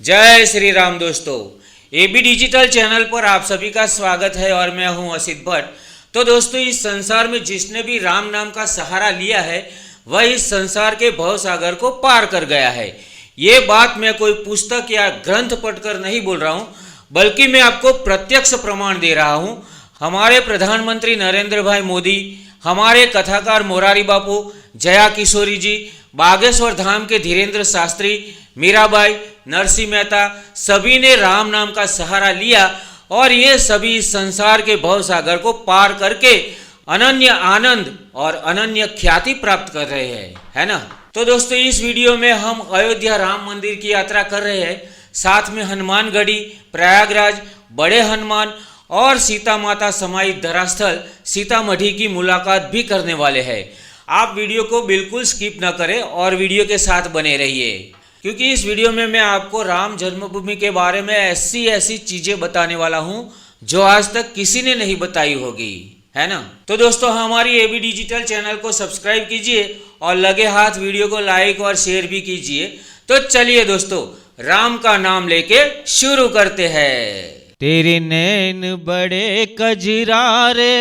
जय श्री राम दोस्तों, AB digital channel पर आप सभी का स्वागत है और मैं हूं असित भट्ट। तो दोस्तों, इस संसार में जिसने भी राम नाम का सहारा लिया है वह इस संसार के भवसागर को पार कर गया है। ये बात मैं कोई पुस्तक या ग्रंथ पढ़कर नहीं बोल रहा हूं, बल्कि मैं आपको प्रत्यक्ष प्रमाण दे रहा हूं। हमारे प्रधानमंत्री नरेंद्र भाई मोदी, हमारे कथाकार मोरारी बापू, जया किशोरी जी, बागेश्वर धाम के धीरेन्द्र शास्त्री, मीराबाई, नरसिंह मेहता, सभी ने राम नाम का सहारा लिया और ये सभी संसार के भवसागर को पार करके अनन्य आनंद और अनन्य ख्याति प्राप्त कर रहे हैं, है ना। तो दोस्तों, इस वीडियो में हम अयोध्या राम मंदिर की यात्रा कर रहे हैं, साथ में हनुमानगढ़ी, प्रयागराज, बड़े हनुमान और सीता माता समाहित धरास्थल सीतामढ़ी की मुलाकात भी करने वाले हैं। आप वीडियो को बिल्कुल स्किप न करें और वीडियो के साथ बने रहिए, क्योंकि इस वीडियो में मैं आपको राम जन्मभूमि के बारे में ऐसी चीजें बताने वाला हूं जो आज तक किसी ने नहीं बताई होगी, है ना। तो दोस्तों, हमारी एबी डिजिटल चैनल को सब्सक्राइब कीजिए और लगे हाथ वीडियो को लाइक और शेयर भी कीजिए। तो चलिए दोस्तों, राम का नाम लेके शुरू करते हैं। तेरे नैन बड़े कजरारे,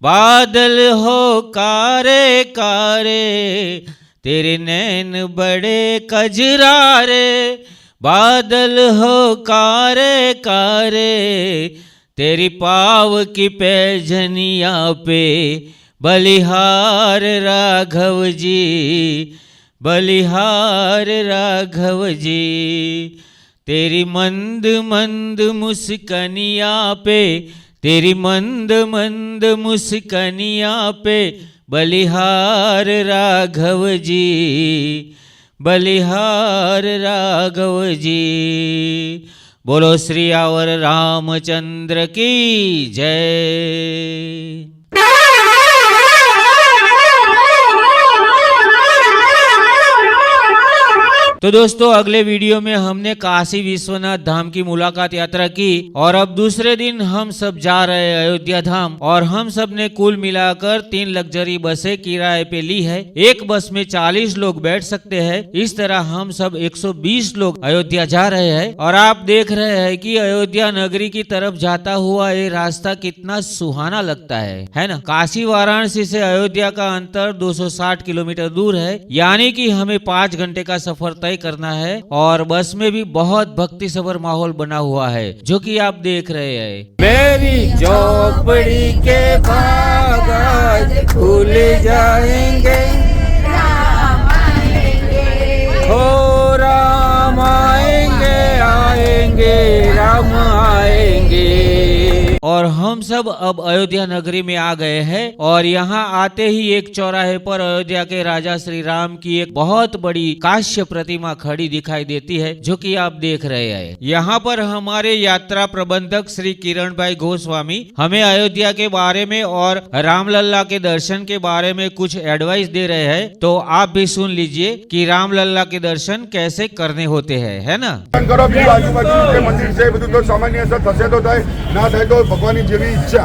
बादल हो कारे कारे, तेरे नैन बड़े कजरारे, बादल हो कारे कारे, तेरी पाव की पैजनिया पे बलिहार राघव जी, बलिहार राघव जी, तेरी मंद मंद मुस्कनिया पे, तेरी मंद मंद मुस्कनिया पे बलिहार राघव जी, बलिहार राघव जी। बोलो श्री आवर रामचंद्र की जय। तो दोस्तों, अगले वीडियो में हमने काशी विश्वनाथ धाम की मुलाकात यात्रा की और अब दूसरे दिन हम सब जा रहे हैं अयोध्या धाम। और हम सब ने कुल मिलाकर 3 लग्जरी बसें किराए पे ली है। एक बस में 40 लोग बैठ सकते हैं। इस तरह हम सब 120 लोग अयोध्या जा रहे हैं। और आप देख रहे हैं कि अयोध्या नगरी की तरफ जाता हुआ ये रास्ता कितना सुहाना लगता है ना। काशी वाराणसी से अयोध्या का अंतर 260 किलोमीटर दूर है, यानी कि हमें 5 घंटे का सफर तय करना है। और बस में भी बहुत भक्ति सभर माहौल बना हुआ है, जो कि आप देख रहे हैं। मेरी झोपड़ी के बाग आज खुल जाएंगे, हो राम आएंगे आएंगे राम आएंगे। और हम सब अब अयोध्या नगरी में आ गए हैं और यहाँ आते ही एक चौराहे पर अयोध्या के राजा श्री राम की एक बहुत बड़ी कांस्य प्रतिमा खड़ी दिखाई देती है, जो कि आप देख रहे हैं। यहाँ पर हमारे यात्रा प्रबंधक श्री किरण भाई गोस्वामी हमें अयोध्या के बारे में और रामलला के दर्शन के बारे में कुछ एडवाइस दे रहे हैं। तो आप भी सुन लीजिए कि रामलला के दर्शन कैसे करने होते हैं, है ना। मंदिर से બધું તો સામાન્ય અસર થશે તો થાય, ના થાય તો ભગવાનની જેવી ઈચ્છા।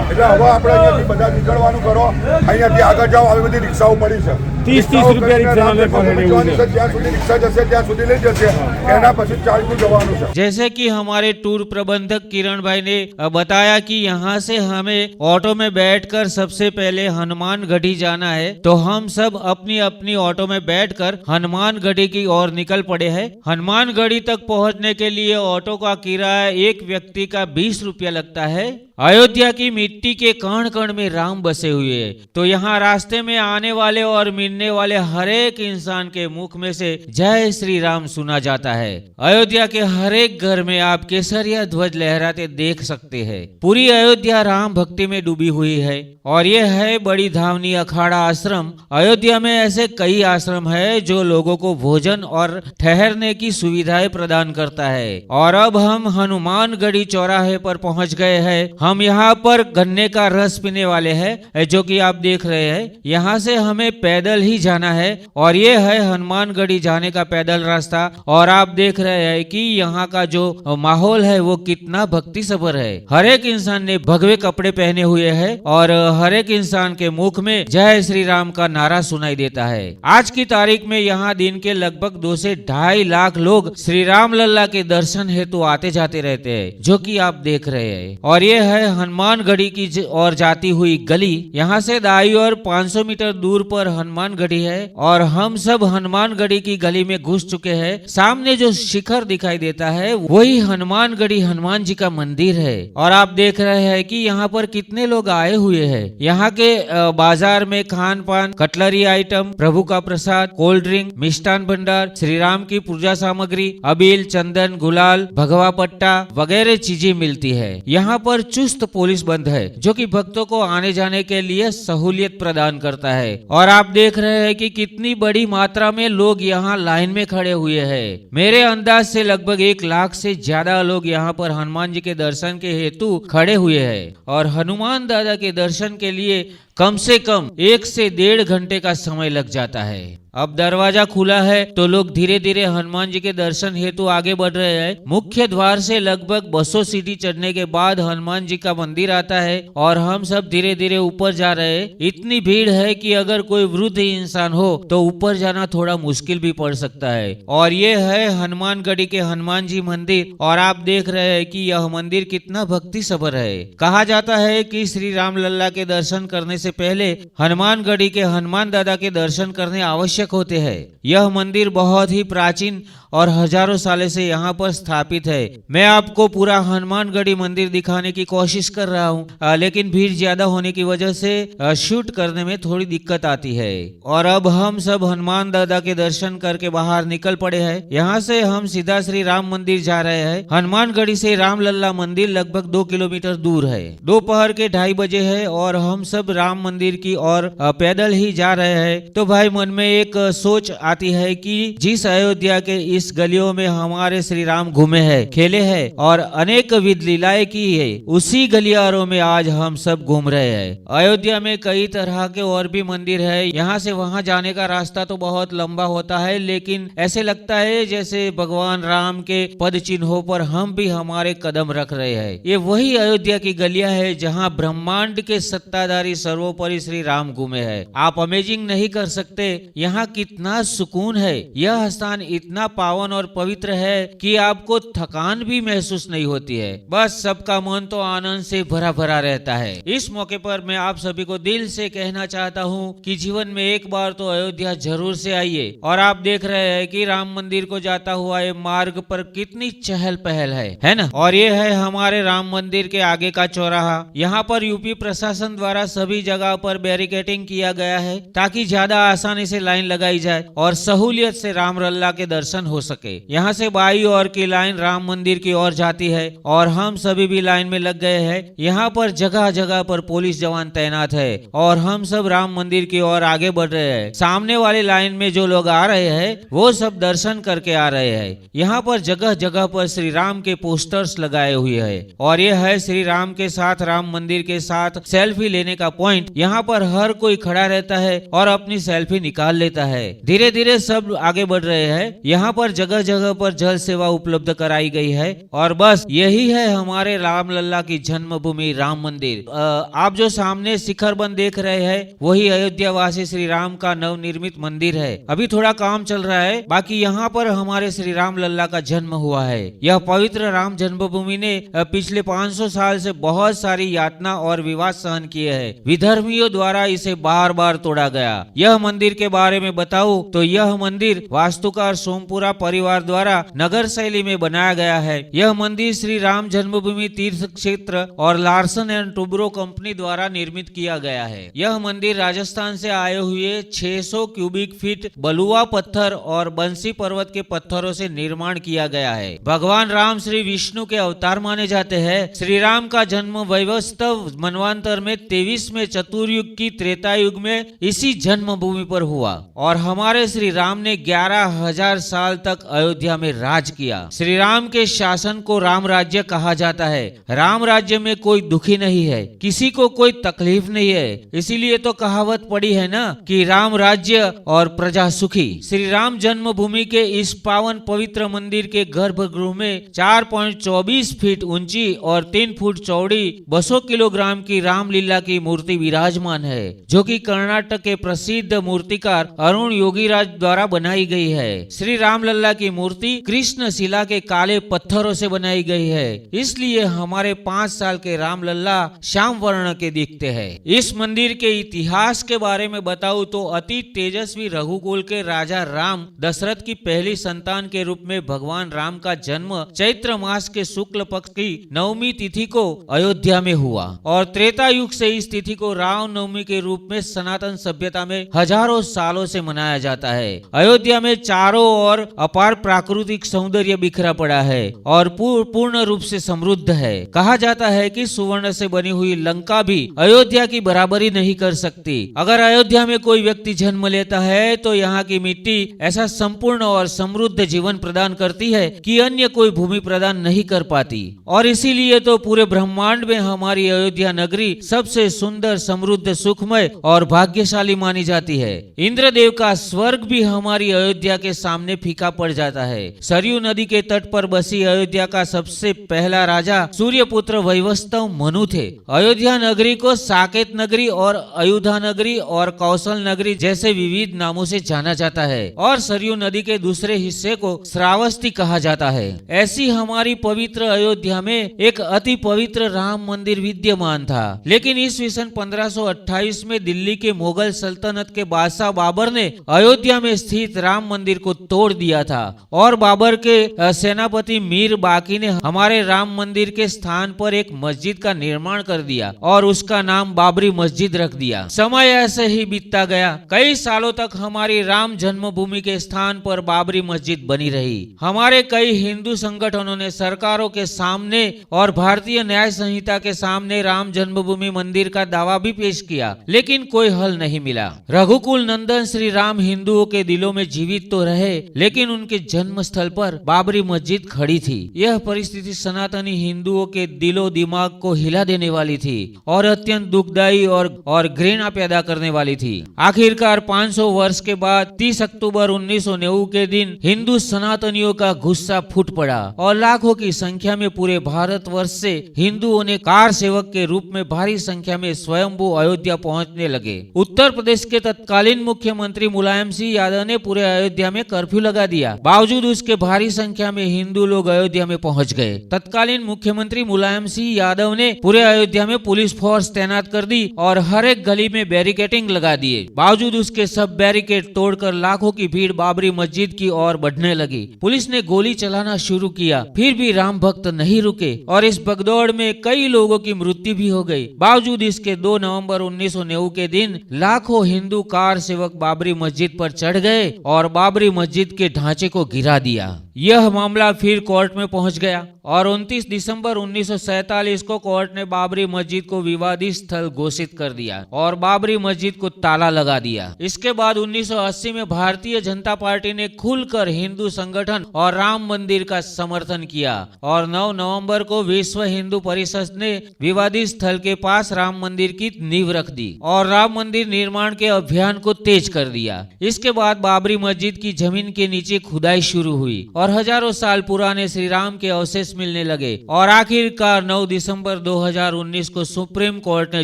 એટલે હવે આપણે અહીંયાથી બધા નીકળવાનું કરો, અહીંયાથી આગળ જાઓ। આવી બધી રિક્ષાઓ પડી છે, 30-30 રૂપિયા રિક્ષા અમે પકડેલી છે। જ્યાં સુધી રિક્ષા જશે ત્યાં સુધી લઈ જશે, એના પછી ચાર્જનું જવાનું છે। जैसे कि हमारे टूर प्रबंधक किरण भाई ने बताया कि यहाँ से हमें ऑटो में बैठकर सबसे पहले हनुमानगढ़ी जाना है। तो हम सब अपनी अपनी ऑटो में बैठकर हनुमानगढ़ी की ओर निकल पड़े हैं। हनुमानगढ़ी तक पहुँचने के लिए ऑटो का किराया एक व्यक्ति का 20 रुपया लगता है। अयोध्या की मिट्टी के कण कण में राम बसे हुए हैं, तो यहाँ रास्ते में आने वाले और मिलने वाले हर एक इंसान के मुख में से जय श्री राम सुना जाता है। अयोध्या के हर एक घर में आप केसरिया ध्वज लहराते देख सकते हैं। पूरी अयोध्या राम भक्ति में डूबी हुई है और ये है बड़ी धावनी अखाड़ा आश्रम। अयोध्या में ऐसे कई आश्रम है जो लोगों को भोजन और ठहरने की सुविधाएं प्रदान करता है। और अब हम हनुमानगढ़ी चौराहे पर पहुंच गए हैं। हम यहाँ पर गन्ने का रस पीने वाले हैं, जो कि आप देख रहे हैं। यहाँ से हमें पैदल ही जाना है। और ये है हनुमानगढ़ी जाने का पैदल रास्ता। और आप देख रहे हैं कि यहाँ का जो माहौल है वो कितना भक्ति सभर है। हर एक इंसान ने भगवे कपड़े पहने हुए हैं और हर एक इंसान के मुख में जय श्री राम का नारा सुनाई देता है। आज की तारीख में यहाँ दिन के लगभग 2 से 2.5 लाख लोग श्री राम लल्ला के दर्शन हेतु आते जाते रहते हैं, जो कि आप देख रहे हैं। और ये है हनुमानगढ़ी की और जाती हुई गली। यहाँ से दाई और 500 मीटर दूर पर हनुमानगढ़ी है और हम सब हनुमानगढ़ी की गली में घुस चुके हैं। सामने जो शिखर दिखाई देता है वही हनुमानगढ़ी हनुमान जी का मंदिर है। और आप देख रहे हैं कि यहाँ पर कितने लोग आए हुए हैं। यहाँ के बाजार में खान पान, कटलरी आइटम, प्रभु का प्रसाद, कोल्ड ड्रिंक, मिष्ठान भंडार, श्री राम की पूजा सामग्री, अबील, चंदन, गुलाल, भगवा पट्टा वगैरह चीजें मिलती है। यहाँ पर चुस्त पुलिस बंद है, जो कि भक्तों को आने जाने के लिए सहूलियत प्रदान करता है। और आप देख रहे हैं कि कितनी बड़ी मात्रा में लोग यहाँ लाइन में खड़े हुए हैं। मेरे अंदाज से लगभग 1 लाख से ज्यादा लोग यहाँ पर हनुमान जी के दर्शन के हेतु खड़े हुए हैं। और हनुमान दादा के दर्शन के लिए कम से कम 1 से 1.5 घंटे का समय लग जाता है। अब दरवाजा खुला है तो लोग धीरे धीरे हनुमान जी के दर्शन हेतु आगे बढ़ रहे हैं। मुख्य द्वार से लगभग 200 सीढ़ी चढ़ने के बाद हनुमान जी का मंदिर आता है और हम सब धीरे धीरे ऊपर जा रहे हैं। इतनी भीड़ है कि अगर कोई वृद्ध इंसान हो तो ऊपर जाना थोड़ा मुश्किल भी पड़ सकता है। और ये है हनुमानगढ़ी के हनुमान जी मंदिर। और आप देख रहे हैं कि यह मंदिर कितना भक्ति सभर है। कहा जाता है कि श्री राम लल्ला के दर्शन करने से पहले हनुमानगढ़ी के हनुमान दादा के दर्शन करने आवश्यक होते हैं। यह मंदिर बहुत ही प्राचीन और हजारों सालों से यहाँ पर स्थापित है। मैं आपको पूरा हनुमानगढ़ी मंदिर दिखाने की कोशिश कर रहा हूँ, लेकिन भीड़ ज्यादा होने की वजह से शूट करने में थोड़ी दिक्कत आती है। और अब हम सब हनुमान दादा के दर्शन करके बाहर निकल पड़े हैं। यहाँ से हम सीधा श्री राम मंदिर जा रहे हैं। हनुमानगढ़ी से राम लल्ला मंदिर लगभग 2 किलोमीटर दूर है। दोपहर के 2:30 बजे है और हम सब राम मंदिर की ओर पैदल ही जा रहे हैं। तो भाई मन में एक सोच आती है कि जिस अयोध्या के इस गलियों में हमारे श्री राम घूमे हैं, खेले हैं और अनेक विध लीलाएं की है, उसी गलियारों में आज हम सब घूम रहे हैं। अयोध्या में कई तरह के और भी मंदिर है। यहाँ से वहाँ जाने का रास्ता तो बहुत लंबा होता है, लेकिन ऐसे लगता है जैसे भगवान राम के पद चिन्हों पर हम भी हमारे कदम रख रहे हैं। ये वही अयोध्या की गलियां है जहाँ ब्रह्मांड के सत्ताधारी सर्वोपरि श्री राम घूमे हैं। आप अमेजिंग नहीं कर सकते यहाँ कितना सुकून है। यह स्थान इतना पावन और पवित्र है कि आपको थकान भी महसूस नहीं होती है। बस सबका मन तो आनंद से भरा भरा रहता है। इस मौके पर मैं आप सभी को दिल से कहना चाहता हूँ कि जीवन में एक बार तो अयोध्या जरूर से आइए। और आप देख रहे हैं कि राम मंदिर को जाता हुआ ये मार्ग पर कितनी चहल पहल है ना। और ये है हमारे राम मंदिर के आगे का चौराहा। यहाँ पर यूपी प्रशासन द्वारा सभी जगह पर बैरिकेडिंग किया गया है ताकि ज्यादा आसानी से लाइन लगाई जाए और सहूलियत से राम लल्ला के दर्शन हो सके। यहाँ से बाई ओर की लाइन राम मंदिर की ओर जाती है और हम सभी भी लाइन में लग गए हैं। यहाँ पर जगह जगह पर पुलिस जवान तैनात है और हम सब राम मंदिर की ओर आगे बढ़ रहे हैं। सामने वाली लाइन में जो लोग आ रहे हैं वो सब दर्शन करके आ रहे हैं। यहाँ पर जगह जगह पर श्री राम के पोस्टर्स लगाए हुए हैं और ये है श्री राम के साथ राम मंदिर के साथ सेल्फी लेने का पॉइंट। यहाँ पर हर कोई खड़ा रहता है और अपनी सेल्फी निकाल लेता है। धीरे धीरे सब आगे बढ़ रहे हैं। यहाँ पर जगह जगह पर जल सेवा उपलब्ध कराई गई है और बस यही है हमारे राम लल्ला की जन्मभूमि राम मंदिर। आप जो सामने शिखर बन देख रहे हैं वही अयोध्या वासी श्री राम का नवनिर्मित मंदिर है। अभी थोड़ा काम चल रहा है, बाकी यहाँ पर हमारे श्री राम लल्ला का जन्म हुआ है। यह पवित्र राम जन्मभूमि ने पिछले 500 साल से बहुत सारी यातना और विवाद सहन किए हैं। विधर्मियों द्वारा इसे बार बार तोड़ा गया। यह मंदिर के बारे में बताऊं तो यह मंदिर वास्तुकार सोमपुरा परिवार द्वारा नगर शैली में बनाया गया है। यह मंदिर श्री राम जन्मभूमि तीर्थ क्षेत्र और लार्सन एंड टुब्रो कंपनी द्वारा निर्मित किया गया है। यह मंदिर राजस्थान से आए हुए 600 क्यूबिक फीट बलुआ पत्थर और बंसी पर्वत के पत्थरों से निर्माण किया गया है। भगवान राम श्री विष्णु के अवतार माने जाते हैं। श्री राम का जन्म वैवस्वत मनवांतर में 23वें चतुर्युग की त्रेता युग में इसी जन्मभूमि पर हुआ और हमारे श्री राम ने 11,000 साल तक अयोध्या में राज किया। श्री राम के शासन को राम राज्य कहा जाता है। राम राज्य में कोई दुखी नहीं है, किसी को कोई तकलीफ नहीं है। इसीलिए तो कहावत पड़ी है ना कि राम राज्य और प्रजा सुखी। श्री राम जन्मभूमि के इस पावन पवित्र मंदिर के गर्भगृह में 4.24 फीट ऊंची और 3 फुट चौड़ी 200 किलोग्राम की रामलीला की मूर्ति विराजमान है, जो कि कर्नाटक के प्रसिद्ध मूर्तिकार अरुण योगीराज द्वारा बनाई गई है। श्री रामलल्ला की मूर्ति कृष्ण शिला के काले पत्थरों से बनाई गई है, इसलिए हमारे 5 साल के रामलल्ला श्याम वर्ण के दिखते हैं। इस मंदिर के इतिहास के बारे में बताऊं तो अति तेजस्वी रघुकुल के राजा राम दशरथ की पहली संतान के रूप में भगवान राम का जन्म चैत्र मास के शुक्ल पक्ष की नवमी तिथि को अयोध्या में हुआ और त्रेता युग से इस तिथि को राम नवमी के रूप में सनातन सभ्यता में हजारों सालों से मनाया जाता है। अयोध्या में चारों ओर अपार प्राकृतिक सौंदर्य बिखरा पड़ा है और पूर्ण रूप से समृद्ध है। कहा जाता है कि सुवर्ण से बनी हुई लंका भी अयोध्या की बराबरी नहीं कर सकती। अगर अयोध्या में कोई व्यक्ति जन्म लेता है तो यहाँ की मिट्टी ऐसा संपूर्ण और समृद्ध जीवन प्रदान करती है कि अन्य कोई भूमि प्रदान नहीं कर पाती। और इसीलिए तो पूरे ब्रह्मांड में हमारी अयोध्या नगरी सबसे सुंदर, समृद्ध, सुखमय और भाग्यशाली मानी जाती है। इंद्रदेव का स्वर्ग भी हमारी अयोध्या के सामने फीका पड़ जाता है। सरयू नदी के तट पर बसी अयोध्या का सबसे पहला राजा सूर्यपुत्र वैवस्वत मनु थे। अयोध्या नगरी को साकेत नगरी और अयोध्या नगरी और कौशल नगरी जैसे विविध नामों से जाना जाता है और सरयू नदी के दूसरे हिस्से को श्रावस्ती कहा जाता है। ऐसी हमारी पवित्र अयोध्या में एक अति पवित्र राम मंदिर विद्यमान था, लेकिन ईस्वी सन 1528 में दिल्ली के मुगल सल्तनत के बादशाह बाबर ने अयोध्या में स्थित राम मंदिर को तोड़ दिया था और बाबर के सेनापति मीर बाकी ने हमारे राम मंदिर के स्थान पर एक मस्जिद का निर्माण कर दिया और उसका नाम बाबरी मस्जिद रख दिया। समय ऐसे ही बीतता गया। कई सालों तक हमारी राम जन्मभूमि के स्थान पर बाबरी मस्जिद बनी रही। हमारे कई हिंदू संगठनों ने सरकारों के सामने और भारतीय न्याय संहिता के सामने राम जन्मभूमि मंदिर का दावा भी पेश किया, लेकिन कोई हल नहीं मिला। रघुकुल नंदन श्री राम हिंदुओं के दिलों में जीवित तो रहे, लेकिन उनके जन्म स्थल पर बाबरी मस्जिद खड़ी थी। यह परिस्थिति सनातनी हिंदुओं के दिलो दिमाग को हिला देने वाली थी और अत्यंत दुखदायी और घृणा पैदा करने वाली थी। आखिरकार 500 वर्ष के बाद 30 अक्टूबर 1990 के दिन हिंदू सनातनियों का गुस्सा फूट पड़ा और लाखों की संख्या में पूरे भारतवर्ष से हिंदुओं ने कार सेवक के रूप में भारी संख्या में स्वयंभू अयोध्या पहुंचने लगे। उत्तर प्रदेश के तत्कालीन मुख्यमंत्री मुलायम सिंह यादव ने पूरे अयोध्या में कर्फ्यू लगा दिया। बावजूद उसके भारी संख्या में हिंदू लोग अयोध्या में पहुंच गए। तत्कालीन मुख्यमंत्री मुलायम सिंह यादव ने पूरे अयोध्या में पुलिस फोर्स तैनात कर दी और हर एक गली में बैरिकेडिंग लगा दिए। बावजूद उसके सब बैरिकेड तोड़कर लाखों की भीड़ बाबरी मस्जिद की ओर बढ़ने लगी। पुलिस ने गोली चलाना शुरू किया, फिर भी राम भक्त नहीं रुके और इस भगदौड़ में कई लोगों की मृत्यु भी हो गई। बावजूद इसके 2 नवंबर 1990 के दिन लाखों हिंदू कार सेवक बाबरी मस्जिद पर चढ़ गए और बाबरी मस्जिद के ढांचे को गिरा दिया। यह मामला फिर कोर्ट में पहुंच गया और 29 दिसंबर 1947 को कोर्ट ने बाबरी मस्जिद को विवादित स्थल घोषित कर दिया और बाबरी मस्जिद को ताला लगा दिया। इसके बाद 1980 में भारतीय जनता पार्टी ने खुलकर हिंदू संगठन और राम मंदिर का समर्थन किया और 9 नवंबर को विश्व हिंदू परिषद ने विवादित स्थल के पास राम मंदिर की नींव रख दी और राम मंदिर निर्माण के अभियान को तेज कर दिया। इसके बाद बाबरी मस्जिद की जमीन के नीचे खुदाई शुरू हुई और हजारों साल पुराने श्री राम के अवशेष मिलने लगे और आखिरकार 9 दिसंबर 2019 को सुप्रीम कोर्ट ने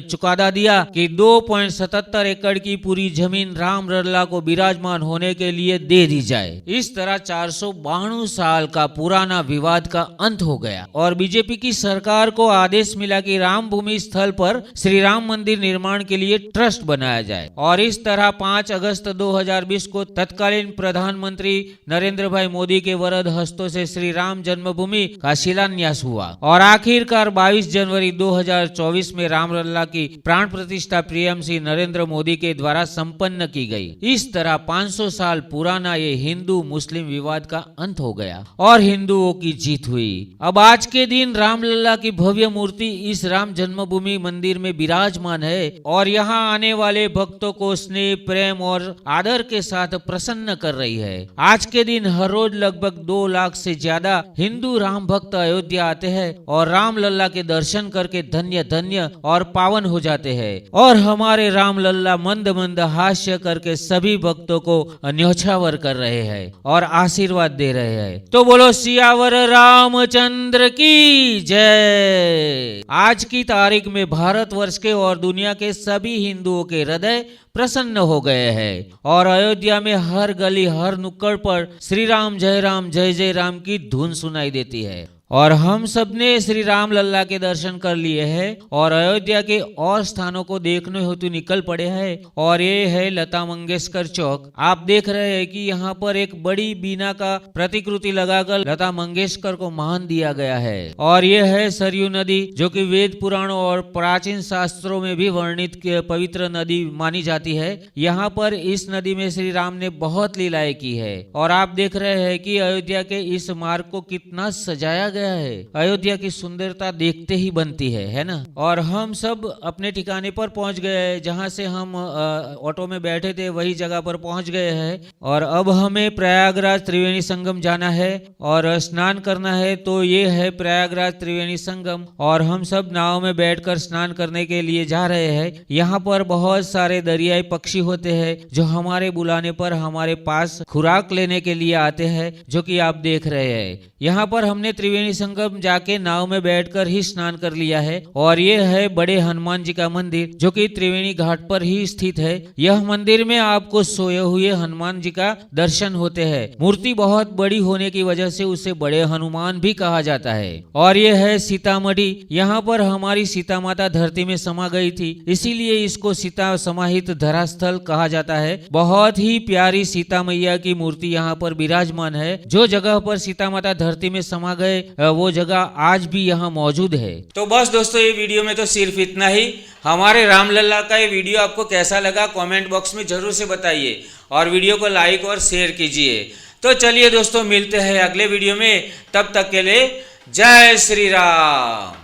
चुकादा दिया कि 2.77 एकड़ की पूरी जमीन राम लल्ला को विराजमान होने के लिए दे दी जाए। इस तरह 492 साल का पुराना विवाद का अंत हो गया और बीजेपी की सरकार को आदेश मिला कि राम भूमि स्थल पर श्री राम मंदिर निर्माण के लिए ट्रस्ट बनाया जाए और इस तरह 5 अगस्त 2020 को तत्कालीन प्रधानमंत्री नरेंद्र भाई मोदी के वरद हस्तों से श्री राम जन्मभूमि का शिलान्यास हुआ और आखिरकार 22 जनवरी 2024 में रामलल्ला की प्राण प्रतिष्ठा पीएम श्री नरेंद्र मोदी के द्वारा संपन्न की गई। इस तरह 500 साल पुराना ये हिंदू मुस्लिम विवाद का अंत हो गया और हिंदुओं की जीत हुई। अब आज के दिन रामलल्ला की भव्य मूर्ति इस राम जन्मभूमि मंदिर में विराजमान है और यहाँ आने वाले भक्तों को स्नेह, प्रेम और आदर के साथ प्रसन्न कर रही है। आज के दिन हर रोज लगभग 2 लाख से ज्यादा हिंदू राम भक्त अयोध्या आते हैं और राम लल्ला के दर्शन करके धन्य धन्य और पावन हो जाते हैं। और हमारे राम लल्ला मंद मंद हास्य करके सभी भक्तों को न्योछावर कर रहे हैं और आशीर्वाद दे रहे हैं। तो बोलो सियावर रामचंद्र की जय। आज की तारीख में भारतवर्ष के और दुनिया के सभी हिंदुओं के हृदय प्रसन्न हो गए हैं और अयोध्या में हर गली हर नुक्कड़ पर श्री राम जय जय राम की धुन सुनाई देती है। और हम सब ने श्री राम लल्ला के दर्शन कर लिए हैं और अयोध्या के और स्थानों को देखने हेतु निकल पड़े हैं। और ये है लता मंगेशकर चौक। आप देख रहे हैं कि यहाँ पर एक बड़ी बीना का प्रतिकृति लगाकर लता मंगेशकर को मान दिया गया है। और ये है सरयू नदी, जो कि वेद पुराणों और प्राचीन शास्त्रों में भी वर्णित पवित्र नदी मानी जाती है। यहाँ पर इस नदी में श्री राम ने बहुत लीलाएं की है। और आप देख रहे हैं कि अयोध्या के इस मार्ग को कितना सजाया गया है। अयोध्या की सुंदरता देखते ही बनती है ना। और हम सब अपने ठिकाने पर पहुंच गए, जहां से हम ऑटो में बैठे थे वही जगह पर पहुंच गए हैं। और अब हमें प्रयागराज त्रिवेणी संगम जाना है और स्नान करना है। तो ये है प्रयागराज त्रिवेणी संगम और हम सब नाव में बैठकर स्नान करने के लिए जा रहे हैं। यहाँ पर बहुत सारे दरियाई पक्षी होते हैं जो हमारे बुलाने पर हमारे पास खुराक लेने के लिए आते हैं, जो कि आप देख रहे हैं। यहाँ पर हमने त्रिवेणी संगम जाके नाव में बैठकर ही स्नान कर लिया है। और ये है बड़े हनुमान जी का मंदिर, जो कि त्रिवेणी घाट पर ही स्थित है। यह मंदिर में आपको सोए हुए हनुमान जी का दर्शन होते हैं। मूर्ति बहुत बड़ी होने की वजह से उसे बड़े हनुमान भी कहा जाता है। और ये है सीतामढ़ी। यहाँ पर हमारी सीता माता धरती में समा गई थी, इसीलिए इसको सीता समाहित धरास्थल कहा जाता है। बहुत ही प्यारी सीता मैया की मूर्ति यहाँ पर विराजमान है। जो जगह पर सीता माता धरती में समा गए वो जगह आज भी यहाँ मौजूद है। तो बस दोस्तों, ये वीडियो में तो सिर्फ इतना ही। हमारे रामलला का ये वीडियो आपको कैसा लगा कमेंट बॉक्स में जरूर से बताइए और वीडियो को लाइक और शेयर कीजिए। तो चलिए दोस्तों, मिलते हैं अगले वीडियो में। तब तक के लिए जय श्री राम।